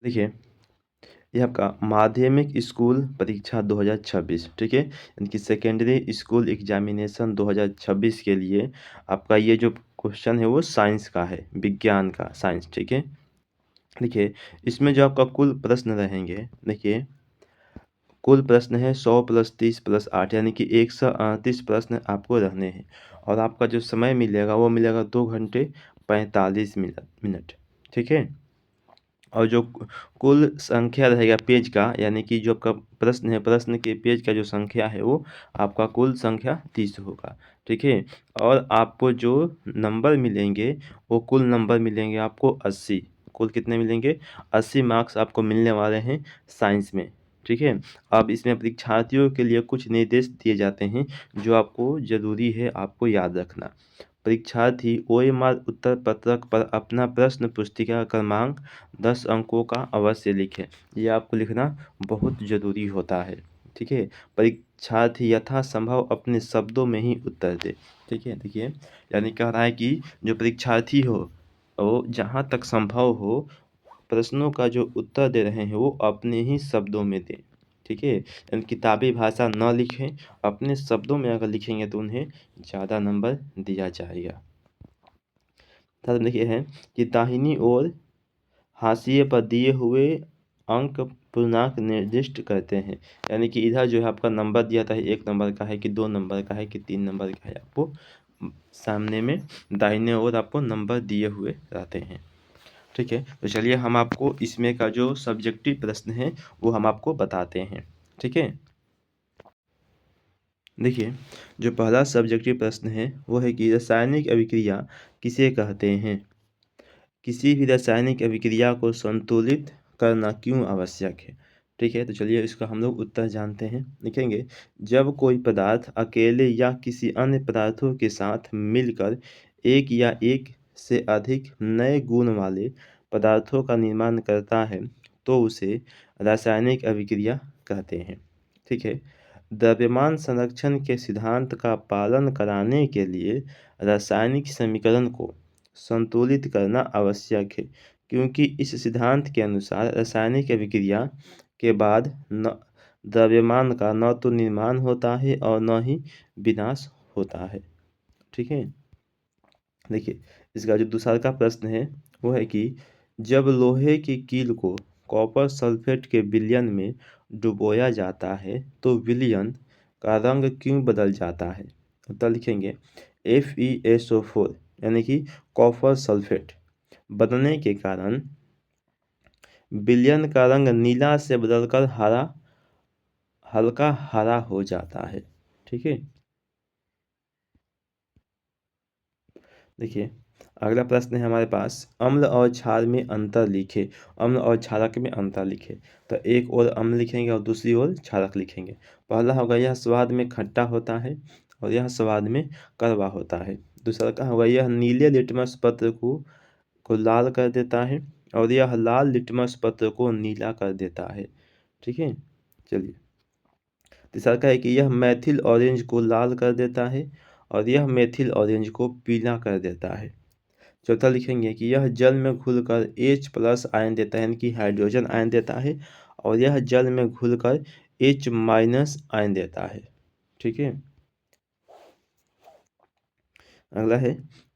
देखिए, ये आपका माध्यमिक स्कूल परीक्षा 2026 ठीक है? यानी कि सेकेंडरी स्कूल एग्ज़ामिनेशन 2026 के लिए आपका ये जो क्वेश्चन है वो साइंस का है, विज्ञान का साइंस ठीक है? देखिए, इसमें जो आपका कुल प्रश्न रहेंगे, देखिए कुल प्रश्न है 100 + 30 + 8 यानी कि 138 प्रश्न आपको रहने हैं और आपका जो समय मिलेगा वो मिलेगा 2 घंटे 45 मिनट ठीक है? और जो कुल संख्या रहेगा पेज का यानी कि जो आपका प्रश्न है, प्रश्न के पेज का जो संख्या है वो आपका कुल संख्या 30 होगा, ठीक है? और आपको जो नंबर मिलेंगे वो कुल नंबर मिलेंगे आपको 80। कुल कितने मिलेंगे? 80 मार्क्स आपको मिलने वाले हैं साइंस में, ठीक है? अब इसमें परीक्षार्थियों के लिए कुछ निर्देश दिए जाते हैं जो आपको ज़रूरी है आपको याद रखना। परीक्षार्थी ओएमआर उत्तर पत्रक पर अपना प्रश्न पुस्तिका क्रमांक 10 अंकों का अवश्य लिखें। ये आपको लिखना बहुत ज़रूरी होता है, ठीक है? परीक्षार्थी यथासंभव अपने शब्दों में ही उत्तर दे, ठीक है? देखिए, यानी कह रहा है कि जो परीक्षार्थी हो, वो जहाँ तक संभव हो प्रश्नों का जो उत्तर दे रहे हैं वो अपने ही शब्दों में दें, ठीक है? यानी किताबी भाषा न लिखें, अपने शब्दों में अगर लिखेंगे तो उन्हें ज़्यादा नंबर दिया जाएगा। तब देखिए है कि दाहिनी ओर हाशिए पर दिए हुए अंक पूर्णांक निर्दिष्ट करते हैं, यानी कि इधर जो है आपका नंबर दिया था 1 नंबर का है कि 2 नंबर का है कि 3 नंबर का है, आपको सामने में दाहिने ओर आपको नंबर दिए हुए रहते हैं, ठीक है? तो चलिए हम आपको इसमें का जो सब्जेक्टिव प्रश्न है वो हम आपको बताते हैं, ठीक है? देखिए, जो पहला सब्जेक्टिव प्रश्न है वो है कि रासायनिक अभिक्रिया किसे कहते हैं? किसी भी रासायनिक अभिक्रिया को संतुलित करना क्यों आवश्यक है? ठीक है, तो चलिए इसका हम लोग उत्तर जानते हैं। लिखेंगे, जब कोई पदार्थ अकेले या किसी अन्य पदार्थों के साथ मिलकर एक या एक से अधिक नए गुण वाले पदार्थों का निर्माण करता है तो उसे रासायनिक अभिक्रिया कहते हैं, ठीक है? द्रव्यमान संरक्षण के सिद्धांत का पालन कराने के लिए रासायनिक समीकरण को संतुलित करना आवश्यक है, क्योंकि इस सिद्धांत के अनुसार रासायनिक अभिक्रिया के बाद न द्रव्यमान का न तो निर्माण होता है और न ही विनाश होता है, ठीक है? देखिए, इसका जो दूसरा का प्रश्न है वो है कि जब लोहे की कील को कॉपर सल्फेट के विलयन में डुबोया जाता है तो विलयन का रंग क्यों बदल जाता है? उत्तर लिखेंगे, FeSO4 यानी कि कॉपर सल्फेट बनने के कारण विलयन का रंग नीला से बदलकर हल्का हरा हो जाता है, ठीक है? देखिए, अगला प्रश्न है हमारे पास, अम्ल और क्षार में अंतर लिखें। अम्ल और क्षारक में अंतर लिखें। तो एक ओर अम्ल लिखेंगे और दूसरी ओर क्षारक लिखेंगे। पहला होगा, यह स्वाद में खट्टा होता है और यह स्वाद में कड़वा होता है। दूसरा का होगा, यह नीले लिटमस पत्र को लाल कर देता है और यह लाल लिटमस पत्र को नीला कर देता है, ठीक है? चलिए, तीसरा का है कि यह मैथिल ऑरेंज को लाल कर देता है और यह मैथिल ऑरेंज को पीला कर देता है। चौथा लिखेंगे कि यह जल में घुलकर H+ आयन देता है, यानी कि हाइड्रोजन आयन देता है और यह जल में घुलकर H- आयन देता है, ठीक है? अगला है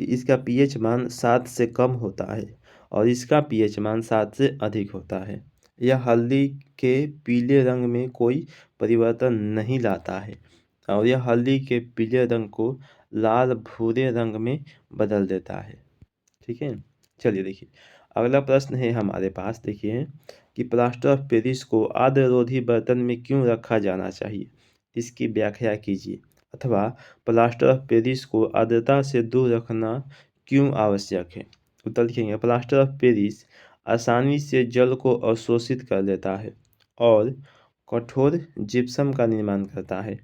कि इसका पीएच मान 7 से कम होता है और इसका पीएच मान 7 से अधिक होता है। यह हल्दी के पीले रंग में कोई परिवर्तन नहीं लाता है और यह हल्दी के पीले रंग को लाल भूरे रंग में बदल देता है, ठीक है? चलिए देखिए, अगला प्रश्न है हमारे पास, देखिए कि प्लास्टर ऑफ पेरिस को आद्ररोधी बर्तन में क्यों रखा जाना चाहिए? इसकी व्याख्या कीजिए। अथवा प्लास्टर ऑफ पेरिस को आर्द्रता से दूर रखना क्यों आवश्यक है? उत्तर लिखेंगे, प्लास्टर ऑफ पेरिस आसानी से जल को अवशोषित कर लेता है और कठोर जिप्सम का निर्माण करता है।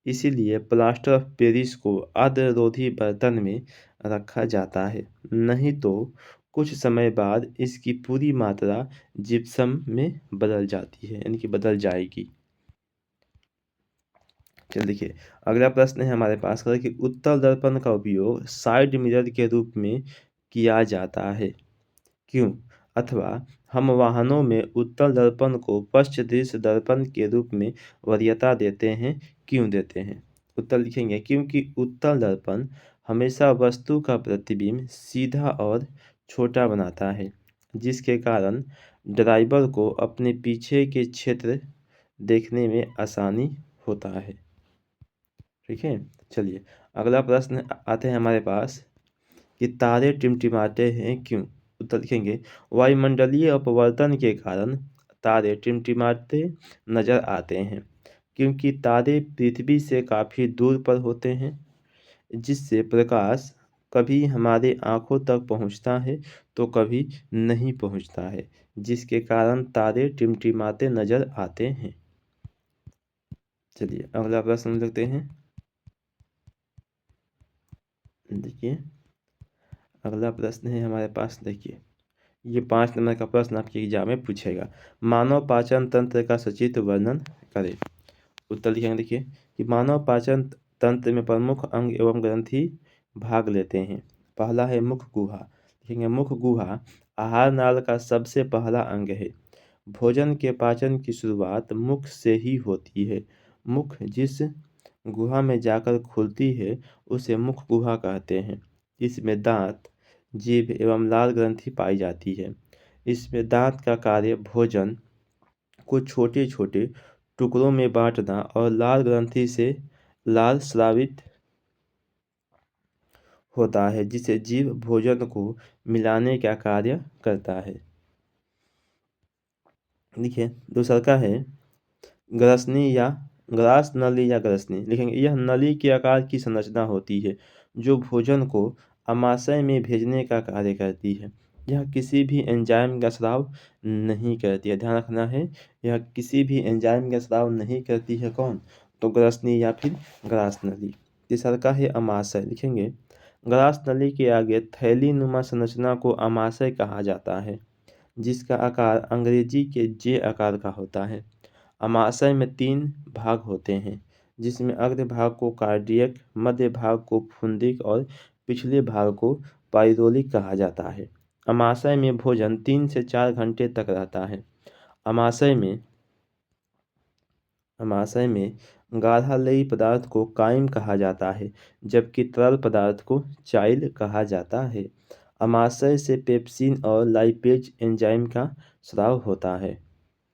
इसीलिए प्लास्टर ऑफ पेरिस को आर्द्ररोधी बर्तन में रखा जाता है, नहीं तो कुछ समय बाद इसकी पूरी मात्रा जिप्सम में बदल जाती है, यानी कि बदल जाएगी। चलिए देखिए, अगला प्रश्न है हमारे पास कि उत्तल दर्पण का उपयोग साइड मिरर के रूप में किया जाता है, क्यों? अथवा हम वाहनों में उत्तल दर्पण को पश्च दृश्य दर्पण के रूप में वरीयता देते हैं। क्यों देते हैं? उत्तर लिखेंगे क्योंकि उत्तल दर्पण हमेशा वस्तु का प्रतिबिंब सीधा और छोटा बनाता है, जिसके कारण ड्राइवर को अपने पीछे के क्षेत्र देखने में आसानी होता है। ठीक है, चलिए अगला प्रश्न आते हैं हमारे पास कि तारे टिमटिमाते हैं क्यों? उत्तर लिखेंगे वायुमंडलीय अपवर्तन के कारण तारे टिमटिमाते नजर आते हैं, क्योंकि तारे पृथ्वी से काफ़ी दूर पर होते हैं, जिससे प्रकाश कभी हमारे आँखों तक पहुँचता है तो कभी नहीं पहुँचता है, जिसके कारण तारे टिमटिमाते नजर आते हैं। चलिए अगला प्रश्न लिखते हैं। देखिए अगला प्रश्न है हमारे पास, देखिए ये 5 नंबर का प्रश्न आपके एग्जाम में पूछेगा। मानव पाचन तंत्र का सचित्र वर्णन करें। उत्तर लिखेंगे देखिए कि मानव पाचन तंत्र में प्रमुख अंग एवं ग्रंथि भाग लेते हैं। पहला है मुख गुहा। लिखेंगे मुख गुहा आहार नाल का सबसे पहला अंग है। भोजन के पाचन की शुरुआत मुख से ही होती है। मुख जिस गुहा में जाकर खुलती है उसे मुख गुहा कहते हैं। इसमें दांत, जीभ एवं लाल ग्रंथि पाई जाती है। इसमें दांत का कार्य भोजन को छोटे छोटे टुकड़ों में बांटना और लाल ग्रंथि से लाल स्रावित होता है, जिसे जीभ भोजन को मिलाने का कार्य करता है। देखिए दूसरा का है ग्रसनी या ग्रास नली या ग्रसनी। लिखेंगे यह नली के आकार की संरचना होती है जो भोजन को आमाशय में भेजने का कार्य करती है। यह किसी भी एंजाइम का स्राव नहीं करती है। ध्यान रखना है, यह किसी भी एंजाइम का स्राव नहीं करती है। कौन? तो ग्रसनी या फिर ग्रास नली। तीसरा का है अमाशय। लिखेंगे ग्रास नली के आगे थैली नुमा संरचना को अमाशय कहा जाता है, जिसका आकार अंग्रेजी के जे आकार का होता है। अमाशय में 3 भाग होते हैं, जिसमें अग्र भाग को कार्डियक, मध्य भाग को फुंदिक और पिछले भाग को पाइरोलिक कहा जाता है। अमाशय में भोजन 3 से 4 घंटे तक रहता है। अमाशय में अमाशय में गाढ़ा पदार्थ को काइम कहा जाता है, जबकि तरल पदार्थ को चाइल कहा जाता है। अमाशय से पेप्सिन और लाइपेज एंजाइम का स्राव होता है।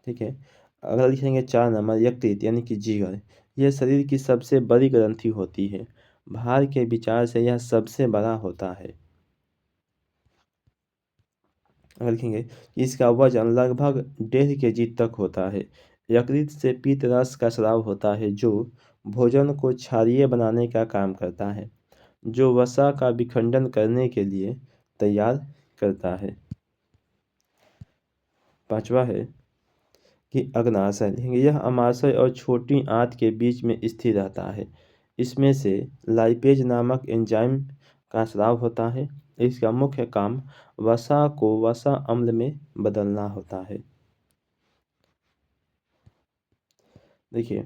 ठीक है, अगला लिखेंगे 4 नंबर यकृत यानी कि जिगर। यह शरीर की सबसे बड़ी ग्रंथि होती है। भार के विचार से यह सबसे बड़ा होता है। अगला लिखेंगे कि इसका वजन लगभग 1.5 kg तक होता है। यकृत से पीत रस का स्राव होता है जो भोजन को क्षारीय बनाने का काम करता है, जो वसा का विखंडन करने के लिए तैयार करता है। पांचवा है कि अग्नाशय। लिखेंगे यह अमाशय और छोटी आंत के बीच में स्थित रहता है। इसमें से लाइपेज नामक एंजाइम का स्राव होता है। इसका मुख्य काम वसा को वसा अम्ल में बदलना होता है। देखिए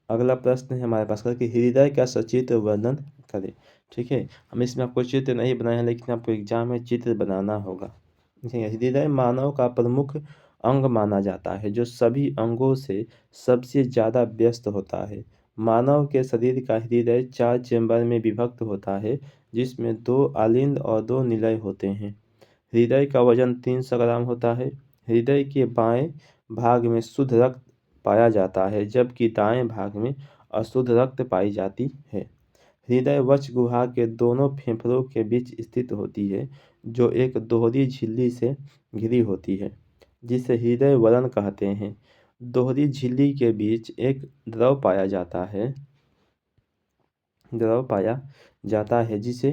अगला प्रश्न है हमारे पास कि हृदय का सचित्र वर्णन करें। ठीक है, हम इसमें आपको चित्र नहीं बनाए हैं, लेकिन आपको एग्जाम में चित्र बनाना होगा। देखिए हृदय मानव का प्रमुख अंग माना जाता है, जो सभी अंगों से सबसे ज़्यादा व्यस्त होता है। मानव के शरीर का हृदय 4 चैम्बर में विभक्त होता है, जिसमें 2 आलिंद और 2 निलय होते हैं। हृदय का वजन 300 ग्राम होता है। हृदय के बाएं भाग में शुद्ध रक्त पाया जाता है, जबकि दाएं भाग में अशुद्ध रक्त पाई जाती है। हृदय वक्ष गुहा के दोनों फेफड़ों के बीच स्थित होती है, जो एक दोहरी झिल्ली से घिरी होती है, जिसे हृदय वलन कहते हैं। दोहरी झिल्ली के बीच एक द्रव पाया जाता है जिसे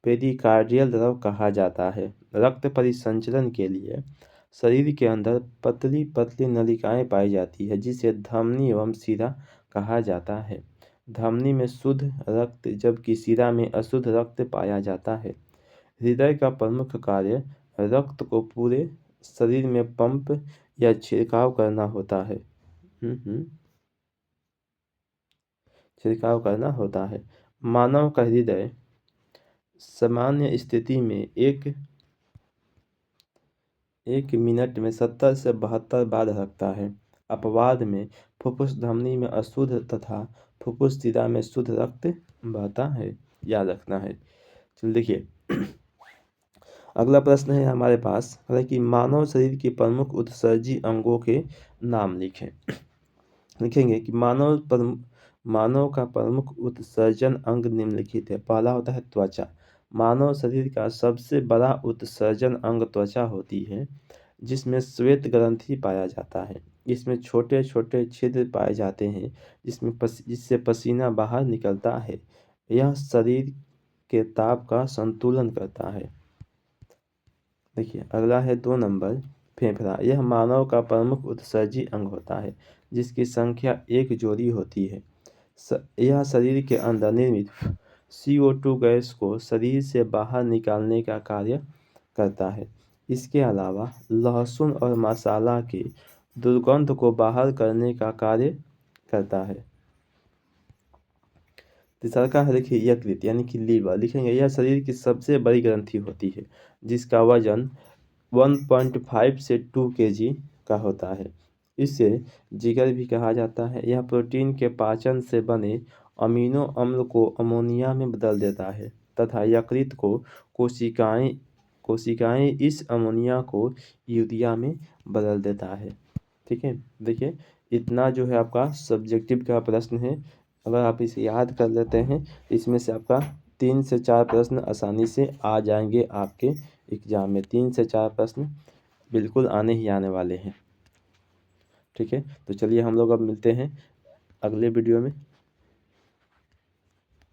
पेरिकार्डियल द्रव कहा जाता है। रक्त परिसंचरण के लिए शरीर के अंदर पतली पतली नलिकाएं पाई जाती है, जिसे धमनी एवं शिरा कहा जाता है। धमनी में शुद्ध रक्त जबकि शिरा में अशुद्ध रक्त पाया जाता है। हृदय का प्रमुख कार्य रक्त को पूरे शरीर में पंप या छिड़काव करना होता है। छिड़काव करना होता है। मानव का हृदय सामान्य स्थिति में 1 मिनट में 70 से 72 बार धड़कता है। अपवाद में फुफ्फुस धमनी में अशुद्ध तथा फुफ्फुस शिरा में शुद्ध रक्त बहता है। याद रखना है। चलिए देखिए अगला प्रश्न है हमारे पास है कि मानव शरीर के प्रमुख उत्सर्जी अंगों के नाम लिखें। लिखेंगे कि मानव का प्रमुख उत्सर्जन अंग निम्नलिखित है। पहला होता है त्वचा। मानव शरीर का सबसे बड़ा उत्सर्जन अंग त्वचा होती है, जिसमें श्वेत ग्रंथि पाया जाता है। इसमें छोटे छोटे छिद्र पाए जाते हैं जिससे पसीना बाहर निकलता है। यह शरीर के ताप का संतुलन करता है। देखिए अगला है 2 नंबर फेफड़ा। यह मानव का प्रमुख उत्सर्जी अंग होता है, जिसकी संख्या 1 जोड़ी होती है। यह शरीर के अंदर निर्मित CO2 गैस को शरीर से बाहर निकालने का कार्य करता है। इसके अलावा लहसुन और मसाला की दुर्गंध को बाहर करने का कार्य करता है। तीसरा है देखिए यकृत यानी कि लीवर। लिखेंगे यह शरीर की सबसे बड़ी ग्रंथि होती है, जिसका वजन 1.5 से 2 kg का होता है। इसे जिगर भी कहा जाता है। यह प्रोटीन के पाचन से बने अमीनो अम्ल को अमोनिया में बदल देता है तथा यकृत को कोशिकाएं इस अमोनिया को यूरिया में बदल देता है। ठीक है, देखिए इतना जो है आपका सब्जेक्टिव का प्रश्न है। अगर आप इसे याद कर लेते हैं इसमें से आपका 3 से 4 प्रश्न आसानी से आ जाएंगे आपके एग्जाम में। 3 से 4 प्रश्न बिल्कुल आने ही आने वाले हैं। ठीक है, तो चलिए हम लोग अब मिलते हैं अगले वीडियो में।